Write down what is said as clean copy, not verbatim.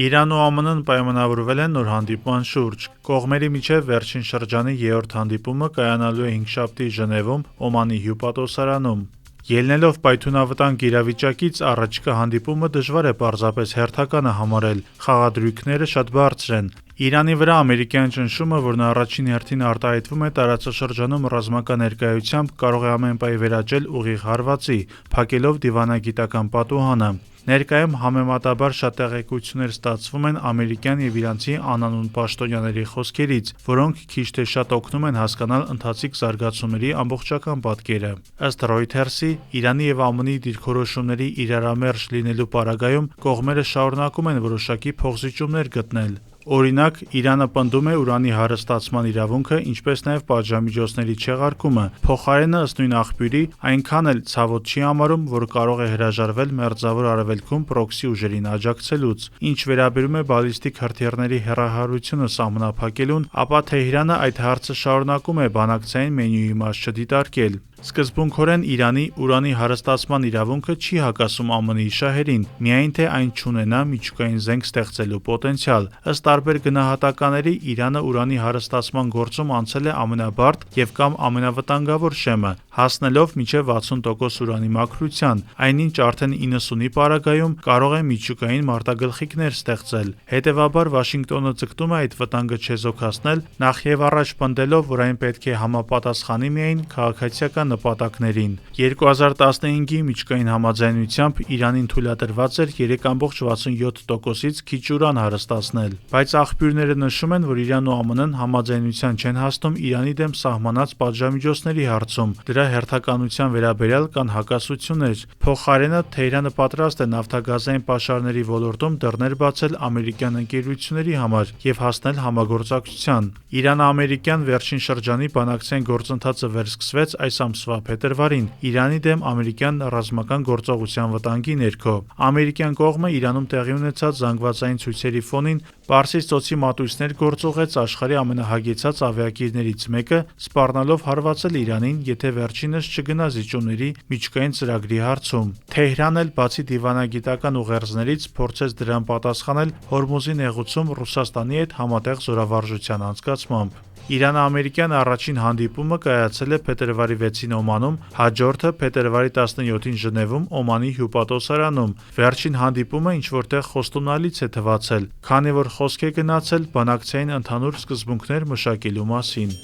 Իրանն ու ԱՄՆ-ն պայմանավորվել են նոր հանդիպման շուրջ։ Կողմերի միջև վերջին շրջանի 3-րդ հանդիպումը կայանալու է հինգշաբթի Ժնևում, Օմանի հյուպատոսարանում։ Ելնելով պայթյունավտանգ իրավիճակից, առաջիկա հանդիպումը դժվար է պարզապես հերթականը համարել, խաղադրույքները շատ բարձր են։ Իրանի վրա ամերիկյան ճնշումը, որն առաջին հերթին արտահայտվում է տարածաշրջանում ռազմական ներկայությամբ, կարող է ամեն պահի վերաճել ուղիղ հարվածի, փակելով դիվանագիտական պատուհանը։ Ներկայում համեմատաբար շատ տեղեկություններ ստացվում են ամերիկյան և իրանցի անանուն պաշտոնյաների խոսքերից, որոնք քիչ թե շատ օգնում են հասկանալ ընթացիկ զարգացումների ամբողջական պատկերը։ Ըստ Reuters-ի, Իրանի և ԱՄՆ-ի դիրքորոշումների իրարամերժ լինելու պարագայում կողմերը շարունակում են որոշակի փոխզիջումներ գտնել։ Օրինակ, Իրանը պնդում է ուրանի հարստացման իրավունքը, ինչպես նաև պատժամիջոցների չեղարկումը, փոխարենը, ըստ նույն աղբյուրի, այնքան էլ ցավոտ չի համարում, որ կարող է հրաժարվել Մերձավոր Արևելքում պրոքսի ուժերին աջակցելուց։ Ինչ վերաբերում է բալիստիկ հրթիռների հեռահարությունը սահմանափակելուն, ապա Թեհրանը այդ հարցը շարունակում է բանակցային մենյուի մաս չդիտարկել։ Սկզբունքորեն Իրանի ուրանի հարստացման իրավունքը չի հակասում ԱՄՆ-ի շահերին, միայն թե այն չունենա միջուկային զենք ստեղծելու պոտենցիալ։ Ըստ տարբեր գնահատականների, Իրանը ուրանի հարստացման գործում անցել է ամենաբարդ և կամ ամենավտանգավոր շեմը, հասնելով մինչև 60% ուրանի մաքրության, այնինչ արդեն 90-ի պարագայում կարող է միջուկային մարտագլխիկներ ստեղծել։ Հետևաբար Վաշինգտոնը ձգտում է այդ վտանգը չեզոքացնել, նախևառաջ պնդելով, որ այն պետք է համապատասխանի միայն քաղաքացիական նպատակներին։ 2015-ի միջուկային համաձայնությամբ Իրանին թույլատրված էր 3,67%-ից քիչ ուրան հարստացնել, բայց աղբյուրները նշում են, որ Իրանն ու ԱՄՆ-ն համաձայնության չեն հասնում Իրանի դեմ սահմանած պատժամիջոցների հարցում, դրա հերթականության վերաբերյալ կան հակասություններ։ Փոխարենը Թեհրանը պատրաստ է նավթագազային պաշարների ոլորտում դռներ բացել ամերիկյան ընկերությունների համար և հասնել համագործակցության։ Իրано-ամերիկյան վերջին շրջանի բանակցային գործընթացը վերսկսվեց այս ամսվա փետրվարին, Իրանի դեմ ամերիկյան ռազմական գործողության վտանգի ներքո։ Ամերիկյան կողմը Իրանում տեղի ունեցած զանգվածային ցույցերի ֆոնին Պարսից ծոցի մատույցներ գործուղեց աշխարհի ամենահագեցած ավիակիրներից մեկը, սպառնալով հարվածել Իրանին, եթե վերջինս չգնա զիջումների միջուկային ծրագրի հարցում։ Թեհրանն էլ, բացի դիվանագիտական ուղերձներից, փորձեց դրան պատասխանել Հորմուզի նեղուցում Ռուսաստանի հետ համատեղ զորավարժության անցկացմամբ։ Իրано-ամերիկյան առաջին հանդիպումը կայացել է փետրվարի 6-ին Օմանում, հաջորդը փետրվարի 17-ին Ժնևում, Օմանի հյուպատոսարանում։ Վերջին հանդիպումը ինչ-որ տեղ խոստումնալից է թվացել, քանի որ խոսք է գնացել բանակցային ընդհանուր սկզբունքներ մշակելու մասին։